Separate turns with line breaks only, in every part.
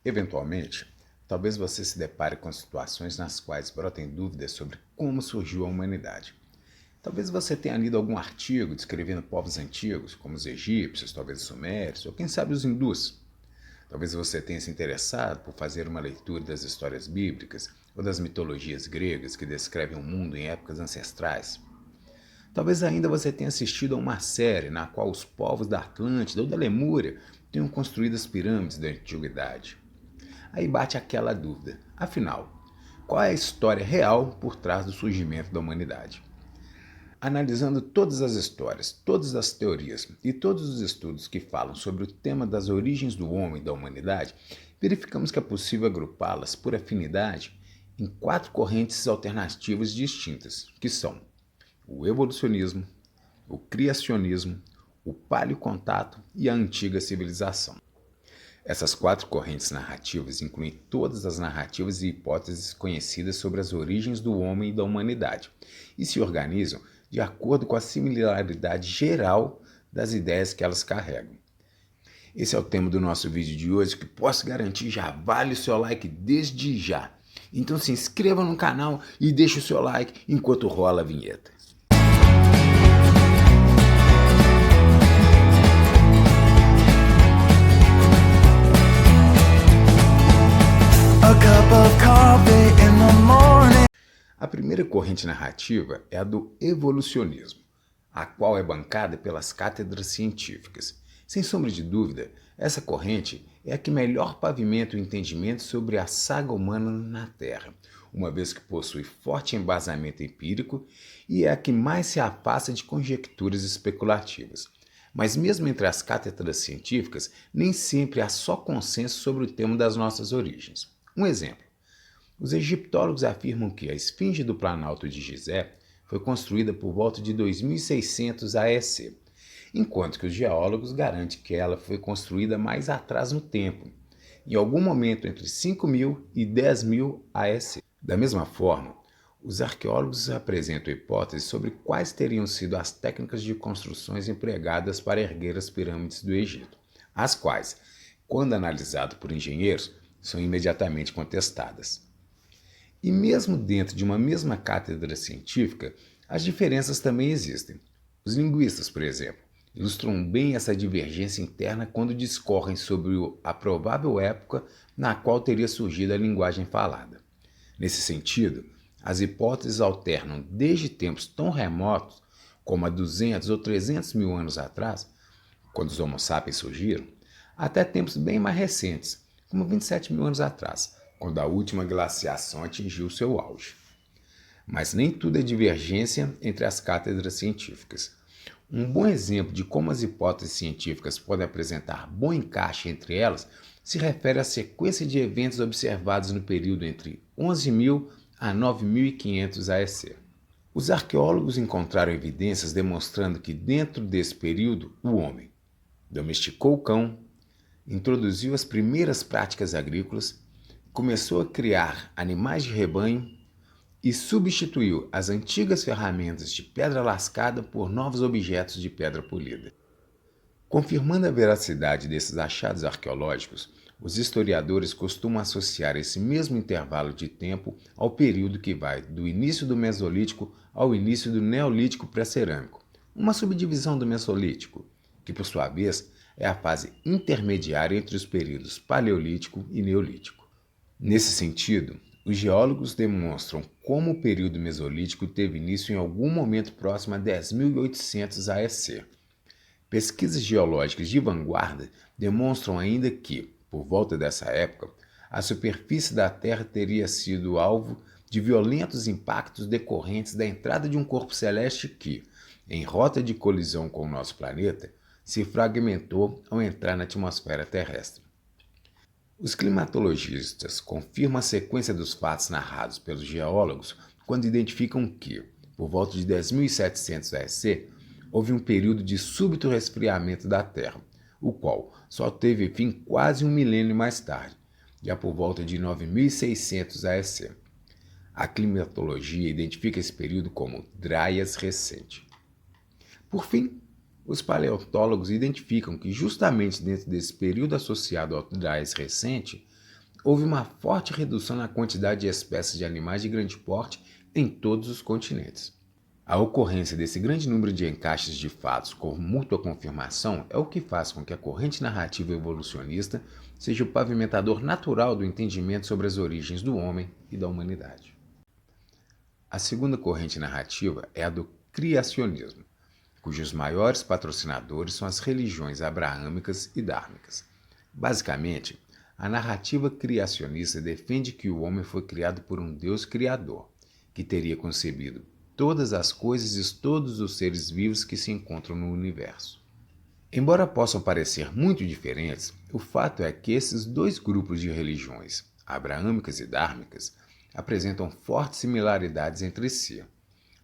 Eventualmente, talvez você se depare com situações nas quais brotem dúvidas sobre como surgiu a humanidade. Talvez você tenha lido algum artigo descrevendo povos antigos, como os egípcios, talvez os sumérios, ou quem sabe os hindus. Talvez você tenha se interessado por fazer uma leitura das histórias bíblicas ou das mitologias gregas que descrevem o mundo em épocas ancestrais. Talvez ainda você tenha assistido a uma série na qual os povos da Atlântida ou da Lemúria tenham construído as pirâmides da antiguidade. Aí bate aquela dúvida: afinal, qual é a história real por trás do surgimento da humanidade? Analisando todas as histórias, todas as teorias e todos os estudos que falam sobre o tema das origens do homem e da humanidade, verificamos que é possível agrupá-las por afinidade em quatro correntes alternativas distintas, que são o evolucionismo, o criacionismo, o paleocontato e a antiga civilização. Essas quatro correntes narrativas incluem todas as narrativas e hipóteses conhecidas sobre as origens do homem e da humanidade e se organizam de acordo com a similaridade geral das ideias que elas carregam. Esse é o tema do nosso vídeo de hoje, que posso garantir já vale o seu like desde já. Então se inscreva no canal e deixe o seu like enquanto rola a vinheta. A primeira corrente narrativa é a do evolucionismo, a qual é bancada pelas cátedras científicas. Sem sombra de dúvida, essa corrente é a que melhor pavimenta o entendimento sobre a saga humana na Terra, uma vez que possui forte embasamento empírico e é a que mais se afasta de conjecturas especulativas. Mas mesmo entre as cátedras científicas, nem sempre há só consenso sobre o tema das nossas origens. Um exemplo: os egiptólogos afirmam que a esfinge do Planalto de Gizé foi construída por volta de 2600 AEC, enquanto que os geólogos garantem que ela foi construída mais atrás no tempo, em algum momento entre 5000 e 10.000 AEC. Da mesma forma, os arqueólogos apresentam hipóteses sobre quais teriam sido as técnicas de construções empregadas para erguer as pirâmides do Egito, as quais, quando analisadas por engenheiros, são imediatamente contestadas. E mesmo dentro de uma mesma cátedra científica, as diferenças também existem. Os linguistas, por exemplo, ilustram bem essa divergência interna quando discorrem sobre a provável época na qual teria surgido a linguagem falada. Nesse sentido, as hipóteses alternam desde tempos tão remotos como há 200 ou 300 mil anos atrás, quando os Homo sapiens surgiram, até tempos bem mais recentes, como 27 mil anos atrás, quando a última glaciação atingiu seu auge. Mas nem tudo é divergência entre as cátedras científicas. Um bom exemplo de como as hipóteses científicas podem apresentar bom encaixe entre elas se refere à sequência de eventos observados no período entre 11.000 a 9.500 AEC. Os arqueólogos encontraram evidências demonstrando que dentro desse período o homem domesticou o cão, introduziu as primeiras práticas agrícolas, começou a criar animais de rebanho e substituiu as antigas ferramentas de pedra lascada por novos objetos de pedra polida. Confirmando a veracidade desses achados arqueológicos, os historiadores costumam associar esse mesmo intervalo de tempo ao período que vai do início do Mesolítico ao início do Neolítico pré-cerâmico, uma subdivisão do Mesolítico, que por sua vez é a fase intermediária entre os períodos Paleolítico e Neolítico. Nesse sentido, os geólogos demonstram como o período Mesolítico teve início em algum momento próximo a 10.800 AEC. Pesquisas geológicas de vanguarda demonstram ainda que, por volta dessa época, a superfície da Terra teria sido alvo de violentos impactos decorrentes da entrada de um corpo celeste que, em rota de colisão com o nosso planeta, se fragmentou ao entrar na atmosfera terrestre. Os climatologistas confirmam a sequência dos fatos narrados pelos geólogos quando identificam que, por volta de 10.700 AEC, houve um período de súbito resfriamento da Terra, o qual só teve fim quase um milênio mais tarde, já por volta de 9.600 AEC. A climatologia identifica esse período como Dryas recente. Por fim, os paleontólogos identificam que justamente dentro desse período associado ao Dryas recente, houve uma forte redução na quantidade de espécies de animais de grande porte em todos os continentes. A ocorrência desse grande número de encaixes de fatos com mútua confirmação é o que faz com que a corrente narrativa evolucionista seja o pavimentador natural do entendimento sobre as origens do homem e da humanidade. A segunda corrente narrativa é a do criacionismo, cujos maiores patrocinadores são as religiões abraâmicas e dármicas. Basicamente, a narrativa criacionista defende que o homem foi criado por um Deus criador, que teria concebido todas as coisas e todos os seres vivos que se encontram no universo. Embora possam parecer muito diferentes, o fato é que esses dois grupos de religiões, abraâmicas e dármicas, apresentam fortes similaridades entre si,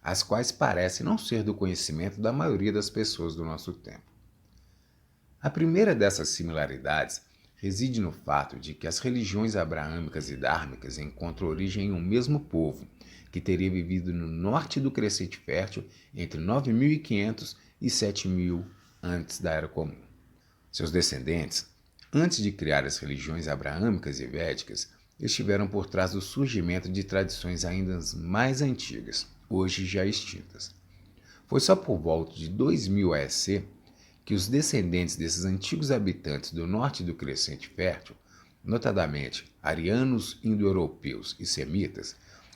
as quais parecem não ser do conhecimento da maioria das pessoas do nosso tempo. A primeira dessas similaridades reside no fato de que as religiões abraâmicas e dármicas encontram origem em um mesmo povo, que teria vivido no norte do Crescente Fértil entre 9.500 e 7.000 antes da Era Comum. Seus descendentes, antes de criar as religiões abraâmicas e védicas, estiveram por trás do surgimento de tradições ainda mais antigas, hoje já extintas. Foi só por volta de 2000 AEC que os descendentes desses antigos habitantes do norte do Crescente Fértil, notadamente arianos, indo-europeus e semitas,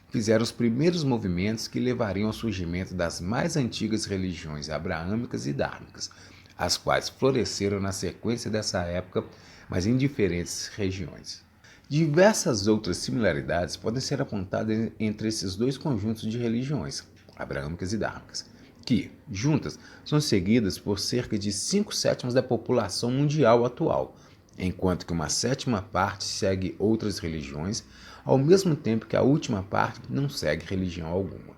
fizeram os primeiros movimentos que levariam ao surgimento das mais antigas religiões abraâmicas e dármicas, as quais floresceram na sequência dessa época, mas em diferentes regiões. Diversas outras similaridades podem ser apontadas entre esses dois conjuntos de religiões, abraâmicas e dármicas, que, juntas, são seguidas por cerca de 5/7 da população mundial atual, enquanto que uma 7ª parte segue outras religiões, ao mesmo tempo que a última parte não segue religião alguma.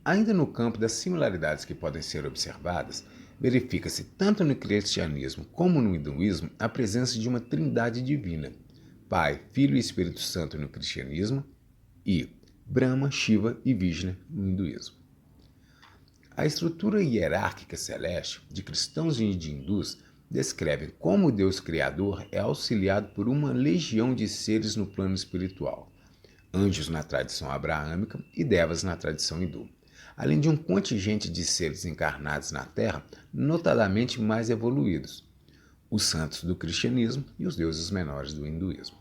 Ainda no campo das similaridades que podem ser observadas, verifica-se tanto no cristianismo como no hinduísmo a presença de uma trindade divina, Pai, Filho e Espírito Santo no cristianismo e Brahma, Shiva e Vishnu no hinduísmo. A estrutura hierárquica celeste de cristãos e de hindus descreve como o Deus Criador é auxiliado por uma legião de seres no plano espiritual, anjos na tradição abraâmica e devas na tradição hindu, além de um contingente de seres encarnados na Terra, notadamente mais evoluídos, os santos do cristianismo e os deuses menores do hinduísmo.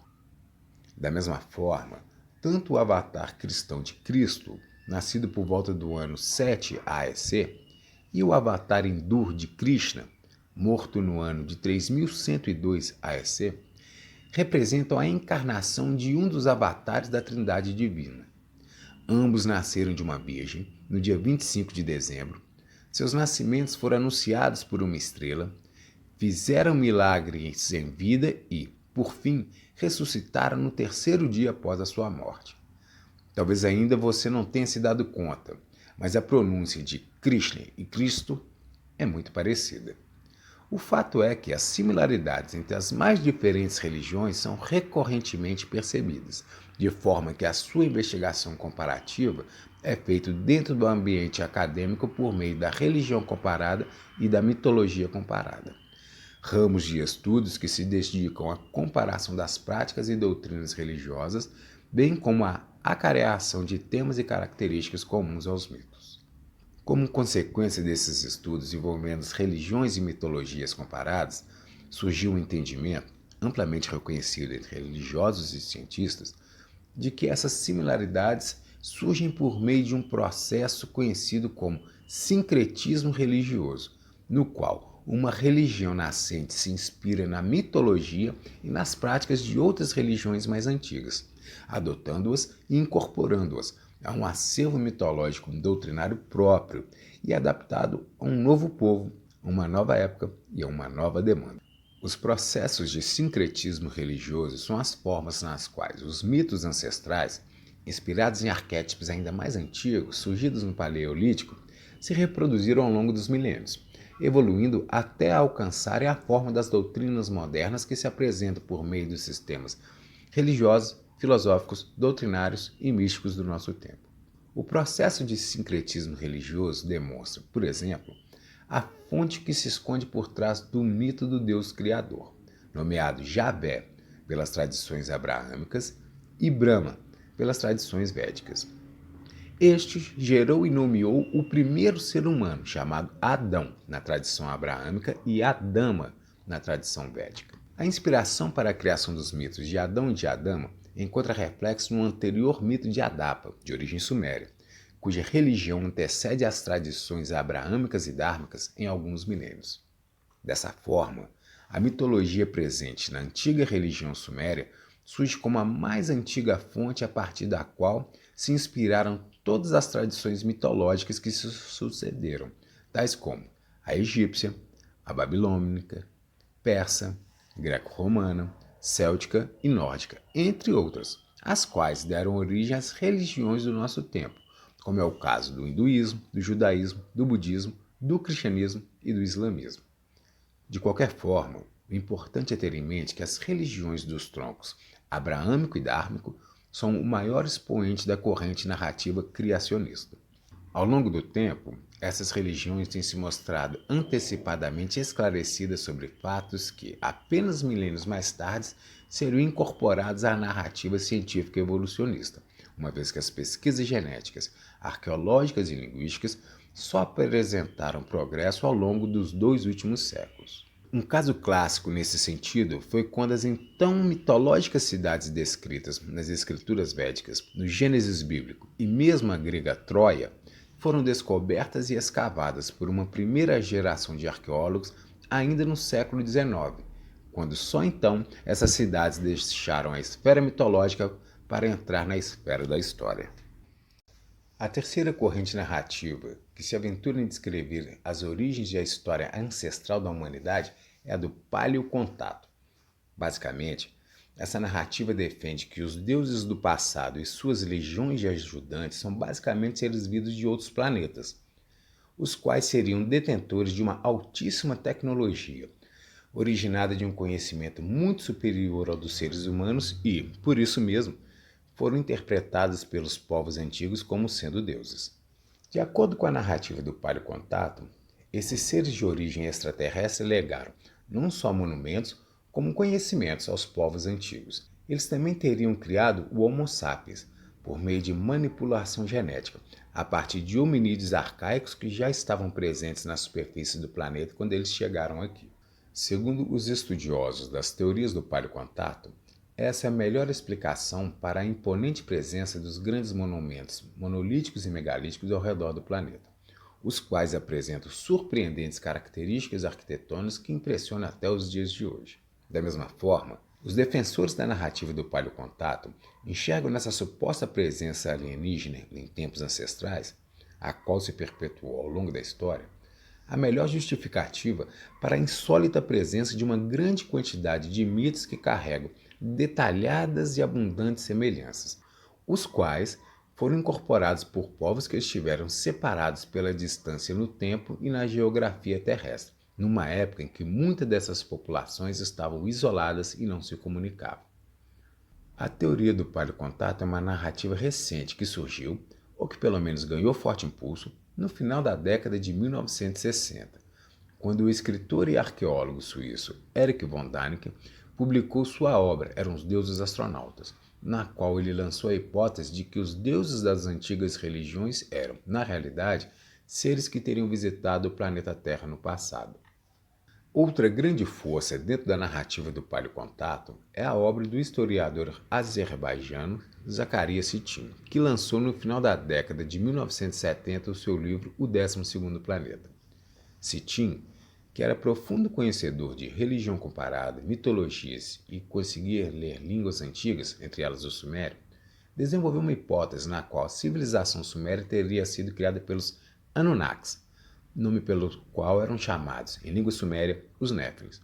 Da mesma forma, tanto o avatar cristão de Cristo, nascido por volta do ano 7 AEC, e o avatar hindu de Krishna, morto no ano de 3102 AEC, representam a encarnação de um dos avatares da Trindade Divina. Ambos nasceram de uma virgem no dia 25 de dezembro. Seus nascimentos foram anunciados por uma estrela, fizeram milagres em vida e, por fim, ressuscitaram no 3º dia após a sua morte. Talvez ainda você não tenha se dado conta, mas a pronúncia de Krishna e Cristo é muito parecida. O fato é que as similaridades entre as mais diferentes religiões são recorrentemente percebidas, de forma que a sua investigação comparativa é feita dentro do ambiente acadêmico por meio da religião comparada e da mitologia comparada. Ramos de estudos que se dedicam à comparação das práticas e doutrinas religiosas, bem como à acareação de temas e características comuns aos mitos. Como consequência desses estudos envolvendo as religiões e mitologias comparadas, surgiu um entendimento, amplamente reconhecido entre religiosos e cientistas, de que essas similaridades surgem por meio de um processo conhecido como sincretismo religioso, no qual uma religião nascente se inspira na mitologia e nas práticas de outras religiões mais antigas, adotando-as e incorporando-as a um acervo mitológico doutrinário próprio e adaptado a um novo povo, a uma nova época e a uma nova demanda. Os processos de sincretismo religioso são as formas nas quais os mitos ancestrais, inspirados em arquétipos ainda mais antigos, surgidos no Paleolítico, se reproduziram ao longo dos milênios, evoluindo até alcançarem a forma das doutrinas modernas que se apresentam por meio dos sistemas religiosos, filosóficos, doutrinários e místicos do nosso tempo. O processo de sincretismo religioso demonstra, por exemplo, a fonte que se esconde por trás do mito do Deus Criador, nomeado Javé, pelas tradições abraâmicas, e Brahma, pelas tradições védicas. Este gerou e nomeou o primeiro ser humano, chamado Adão, na tradição abraâmica, e Adama, na tradição védica. A inspiração para a criação dos mitos de Adão e de Adama encontra reflexo no anterior mito de Adapa, de origem suméria, cuja religião antecede as tradições abraâmicas e dármicas em alguns milênios. Dessa forma, a mitologia presente na antiga religião suméria surge como a mais antiga fonte a partir da qual se inspiraram todas as tradições mitológicas que se sucederam, tais como a egípcia, a babilônica, persa, greco-romana, céltica e nórdica, entre outras, as quais deram origem às religiões do nosso tempo, como é o caso do hinduísmo, do judaísmo, do budismo, do cristianismo e do islamismo. De qualquer forma, o importante é ter em mente que as religiões dos troncos abraâmico e dármico são o maior expoente da corrente narrativa criacionista. Ao longo do tempo, essas religiões têm se mostrado antecipadamente esclarecidas sobre fatos que, apenas milênios mais tarde, seriam incorporados à narrativa científica evolucionista, uma vez que as pesquisas genéticas, arqueológicas e linguísticas só apresentaram progresso ao longo dos 2 últimos séculos. Um caso clássico nesse sentido foi quando as então mitológicas cidades descritas nas escrituras védicas, no Gênesis bíblico e mesmo a grega Troia, foram descobertas e escavadas por uma primeira geração de arqueólogos ainda no século XIX, quando só então essas cidades deixaram a esfera mitológica para entrar na esfera da história. A terceira corrente narrativa que se aventura em descrever as origens e a história ancestral da humanidade é a do paleocontato. Basicamente, essa narrativa defende que os deuses do passado e suas legiões de ajudantes são basicamente seres vivos de outros planetas, os quais seriam detentores de uma altíssima tecnologia, originada de um conhecimento muito superior ao dos seres humanos e, por isso mesmo, foram interpretados pelos povos antigos como sendo deuses. De acordo com a narrativa do paleocontato, esses seres de origem extraterrestre legaram não só monumentos, como conhecimentos aos povos antigos. Eles também teriam criado o Homo sapiens, por meio de manipulação genética, a partir de hominídeos arcaicos que já estavam presentes na superfície do planeta quando eles chegaram aqui. Segundo os estudiosos das teorias do paleocontato, essa é a melhor explicação para a imponente presença dos grandes monumentos monolíticos e megalíticos ao redor do planeta, os quais apresentam surpreendentes características arquitetônicas que impressionam até os dias de hoje. Da mesma forma, os defensores da narrativa do paleocontato enxergam nessa suposta presença alienígena em tempos ancestrais, a qual se perpetuou ao longo da história, a melhor justificativa para a insólita presença de uma grande quantidade de mitos que carregam detalhadas e abundantes semelhanças, os quais foram incorporados por povos que estiveram separados pela distância no tempo e na geografia terrestre, numa época em que muitas dessas populações estavam isoladas e não se comunicavam. A teoria do paleocontato é uma narrativa recente que surgiu, ou que pelo menos ganhou forte impulso, no final da década de 1960, quando o escritor e arqueólogo suíço Erich von Däniken publicou sua obra Eram os Deuses Astronautas, na qual ele lançou a hipótese de que os deuses das antigas religiões eram, na realidade, seres que teriam visitado o planeta Terra no passado. Outra grande força dentro da narrativa do paleocontato é a obra do historiador azerbaijano Zacarias Sitchin, que lançou no final da década de 1970 o seu livro O 12º Planeta. Sitchin, que era profundo conhecedor de religião comparada, mitologias e conseguia ler línguas antigas, entre elas o sumério, desenvolveu uma hipótese na qual a civilização suméria teria sido criada pelos Anunnakis, nome pelo qual eram chamados, em língua suméria, os Néfilins,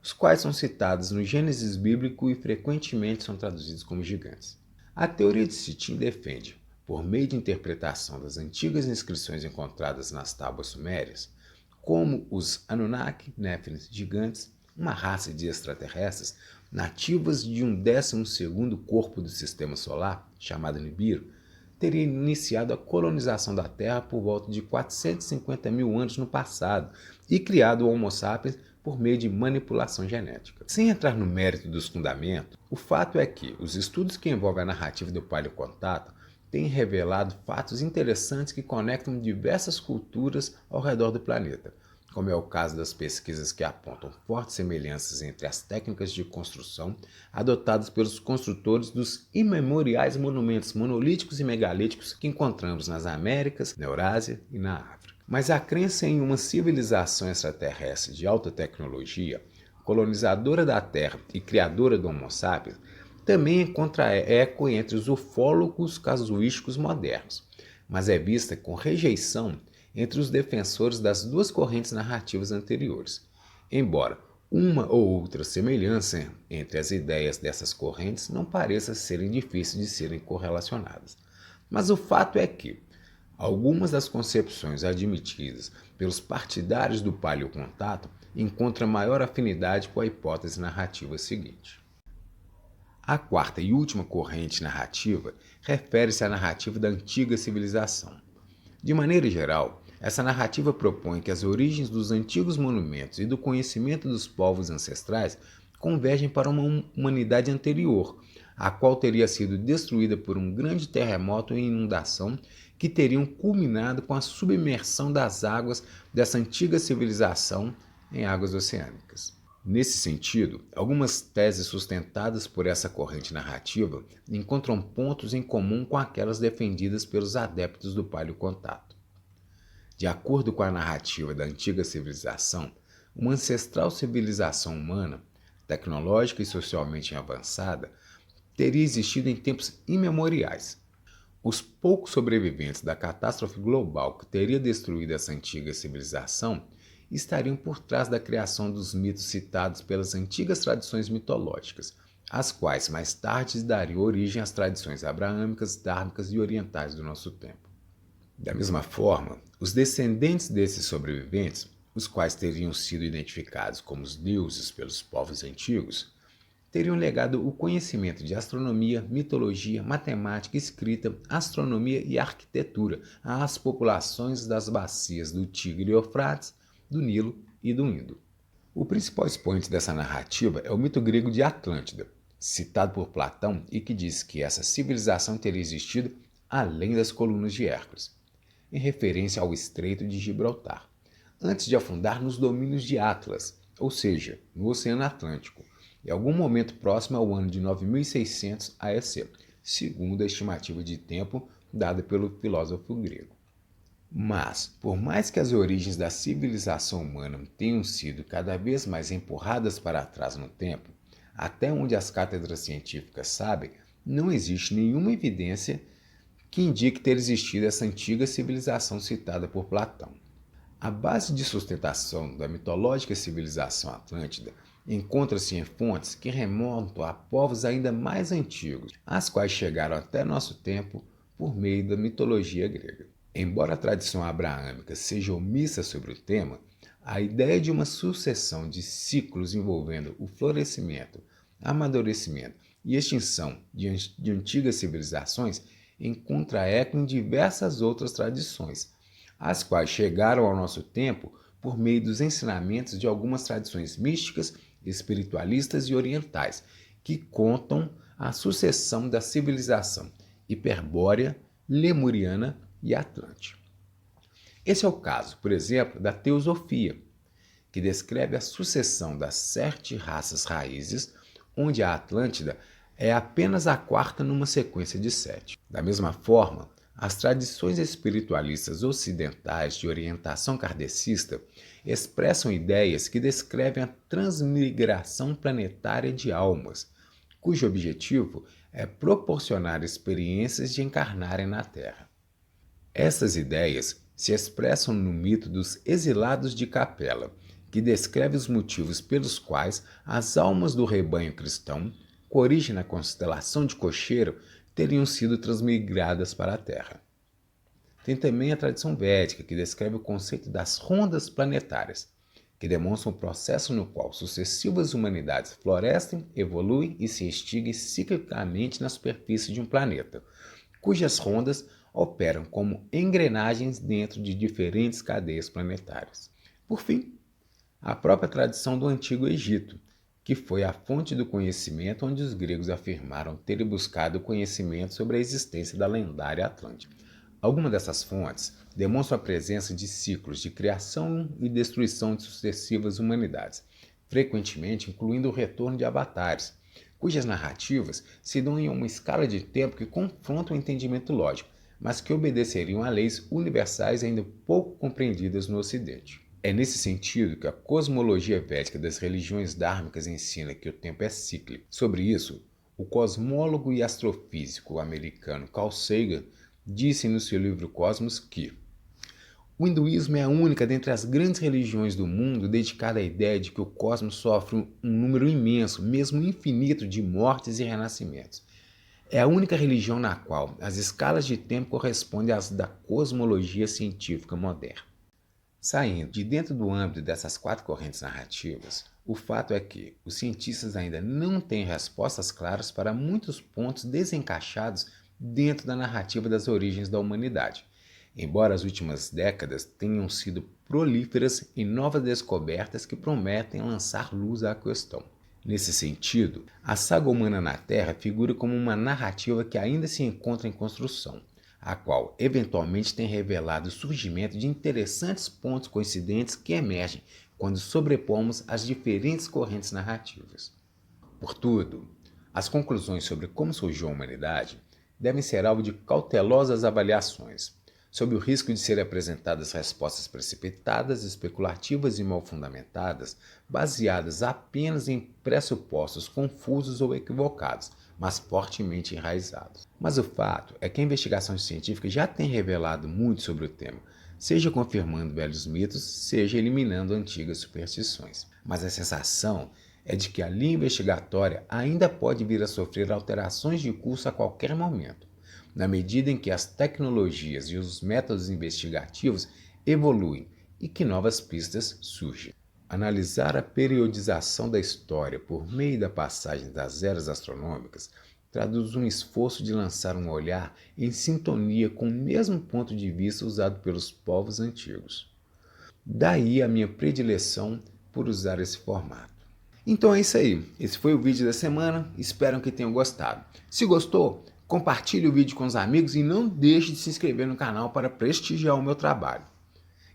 os quais são citados no Gênesis bíblico e frequentemente são traduzidos como gigantes. A teoria de Sitchin defende, por meio de interpretação das antigas inscrições encontradas nas tábuas sumérias, como os Anunnaki, Néfilins, gigantes, uma raça de extraterrestres nativas de um 12º corpo do sistema solar, chamado Nibiru, teria iniciado a colonização da Terra por volta de 450 mil anos no passado e criado o Homo sapiens por meio de manipulação genética. Sem entrar no mérito dos fundamentos, o fato é que os estudos que envolvem a narrativa do paleocontato têm revelado fatos interessantes que conectam diversas culturas ao redor do planeta, como é o caso das pesquisas que apontam fortes semelhanças entre as técnicas de construção adotadas pelos construtores dos imemoriais monumentos monolíticos e megalíticos que encontramos nas Américas, na Eurásia e na África. Mas a crença em uma civilização extraterrestre de alta tecnologia, colonizadora da Terra e criadora do Homo sapiens, também encontra eco entre os ufólogos casuísticos modernos, mas é vista com rejeição entre os defensores das duas correntes narrativas anteriores. Embora uma ou outra semelhança entre as ideias dessas correntes não pareça serem difíceis de serem correlacionadas. Mas o fato é que algumas das concepções admitidas pelos partidários do paleocontato encontram maior afinidade com a hipótese narrativa seguinte. A quarta e última corrente narrativa refere-se à narrativa da antiga civilização. De maneira geral, essa narrativa propõe que as origens dos antigos monumentos e do conhecimento dos povos ancestrais convergem para uma humanidade anterior, a qual teria sido destruída por um grande terremoto e inundação que teriam culminado com a submersão das águas dessa antiga civilização em águas oceânicas. Nesse sentido, algumas teses sustentadas por essa corrente narrativa encontram pontos em comum com aquelas defendidas pelos adeptos do paleocontato. De acordo com a narrativa da antiga civilização, uma ancestral civilização humana, tecnológica e socialmente avançada, teria existido em tempos imemoriais. Os poucos sobreviventes da catástrofe global que teria destruído essa antiga civilização estariam por trás da criação dos mitos citados pelas antigas tradições mitológicas, as quais mais tarde dariam origem às tradições abraâmicas, dármicas e orientais do nosso tempo. Da mesma forma, os descendentes desses sobreviventes, os quais teriam sido identificados como os deuses pelos povos antigos, teriam legado o conhecimento de astronomia, mitologia, matemática, escrita, astronomia e arquitetura às populações das bacias do Tigre e Eufrates, do Nilo e do Indo. O principal expoente dessa narrativa é o mito grego de Atlântida, citado por Platão e que diz que essa civilização teria existido além das colunas de Hércules, em referência ao Estreito de Gibraltar, antes de afundar nos domínios de Atlas, ou seja, no Oceano Atlântico, em algum momento próximo ao ano de 9600 AEC, segundo a estimativa de tempo dada pelo filósofo grego. Mas, por mais que as origens da civilização humana tenham sido cada vez mais empurradas para trás no tempo, até onde as cátedras científicas sabem, não existe nenhuma evidência que indique ter existido essa antiga civilização citada por Platão. A base de sustentação da mitológica civilização atlântida encontra-se em fontes que remontam a povos ainda mais antigos, as quais chegaram até nosso tempo por meio da mitologia grega. Embora a tradição abraâmica seja omissa sobre o tema, a ideia de uma sucessão de ciclos envolvendo o florescimento, amadurecimento e extinção de antigas civilizações encontra eco em diversas outras tradições, as quais chegaram ao nosso tempo por meio dos ensinamentos de algumas tradições místicas, espiritualistas e orientais, que contam a sucessão da civilização hiperbórea, lemuriana e atlante. Esse é o caso, por exemplo, da teosofia, que descreve a sucessão das 7 raças raízes, onde a Atlântida é apenas a quarta numa sequência de 7. Da mesma forma, as tradições espiritualistas ocidentais de orientação kardecista expressam ideias que descrevem a transmigração planetária de almas, cujo objetivo é proporcionar experiências de encarnarem na Terra. Essas ideias se expressam no mito dos exilados de Capela, que descreve os motivos pelos quais as almas do rebanho cristão, com origem na constelação de Cocheiro, teriam sido transmigradas para a Terra. Tem também a tradição védica, que descreve o conceito das rondas planetárias, que demonstram o processo no qual sucessivas humanidades florescem, evoluem e se extinguem ciclicamente na superfície de um planeta, cujas rondas operam como engrenagens dentro de diferentes cadeias planetárias. Por fim, a própria tradição do Antigo Egito, que foi a fonte do conhecimento onde os gregos afirmaram terem buscado conhecimento sobre a existência da lendária Atlântida. Algumas dessas fontes demonstram a presença de ciclos de criação e destruição de sucessivas humanidades, frequentemente incluindo o retorno de avatares, cujas narrativas se dão em uma escala de tempo que confronta o entendimento lógico, mas que obedeceriam a leis universais ainda pouco compreendidas no Ocidente. É nesse sentido que a cosmologia védica das religiões dármicas ensina que o tempo é cíclico. Sobre isso, o cosmólogo e astrofísico americano Carl Sagan disse no seu livro Cosmos que o hinduísmo é a única dentre as grandes religiões do mundo dedicada à ideia de que o cosmos sofre um número imenso, mesmo infinito, de mortes e renascimentos. É a única religião na qual as escalas de tempo correspondem às da cosmologia científica moderna. Saindo de dentro do âmbito dessas quatro correntes narrativas, o fato é que os cientistas ainda não têm respostas claras para muitos pontos desencaixados dentro da narrativa das origens da humanidade, embora as últimas décadas tenham sido prolíferas em novas descobertas que prometem lançar luz à questão. Nesse sentido, a saga humana na Terra figura como uma narrativa que ainda se encontra em construção, a qual eventualmente tem revelado o surgimento de interessantes pontos coincidentes que emergem quando sobrepomos as diferentes correntes narrativas. Portanto, as conclusões sobre como surgiu a humanidade devem ser alvo de cautelosas avaliações, sob o risco de serem apresentadas respostas precipitadas, especulativas e mal fundamentadas, baseadas apenas em pressupostos confusos ou equivocados, mas fortemente enraizados. Mas o fato é que a investigação científica já tem revelado muito sobre o tema, seja confirmando velhos mitos, seja eliminando antigas superstições. Mas a sensação é de que a linha investigatória ainda pode vir a sofrer alterações de curso a qualquer momento, na medida em que as tecnologias e os métodos investigativos evoluem e que novas pistas surgem. Analisar a periodização da história por meio da passagem das eras astronômicas traduz um esforço de lançar um olhar em sintonia com o mesmo ponto de vista usado pelos povos antigos. Daí a minha predileção por usar esse formato. Então é isso aí, esse foi o vídeo da semana, espero que tenham gostado. Se gostou, compartilhe o vídeo com os amigos e não deixe de se inscrever no canal para prestigiar o meu trabalho.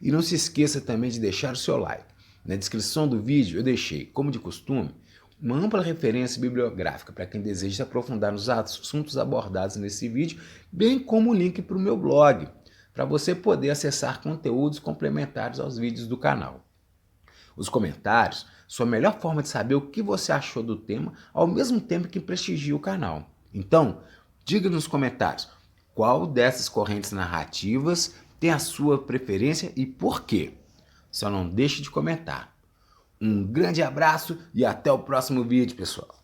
E não se esqueça também de deixar o seu like. Na descrição do vídeo eu deixei, como de costume, uma ampla referência bibliográfica para quem deseja se aprofundar nos assuntos abordados nesse vídeo, bem como o link para o meu blog, para você poder acessar conteúdos complementares aos vídeos do canal. Os comentários são a melhor forma de saber o que você achou do tema, ao mesmo tempo que prestigia o canal. Então, diga nos comentários qual dessas correntes narrativas tem a sua preferência e por quê. Só não deixe de comentar. Um grande abraço e até o próximo vídeo, pessoal.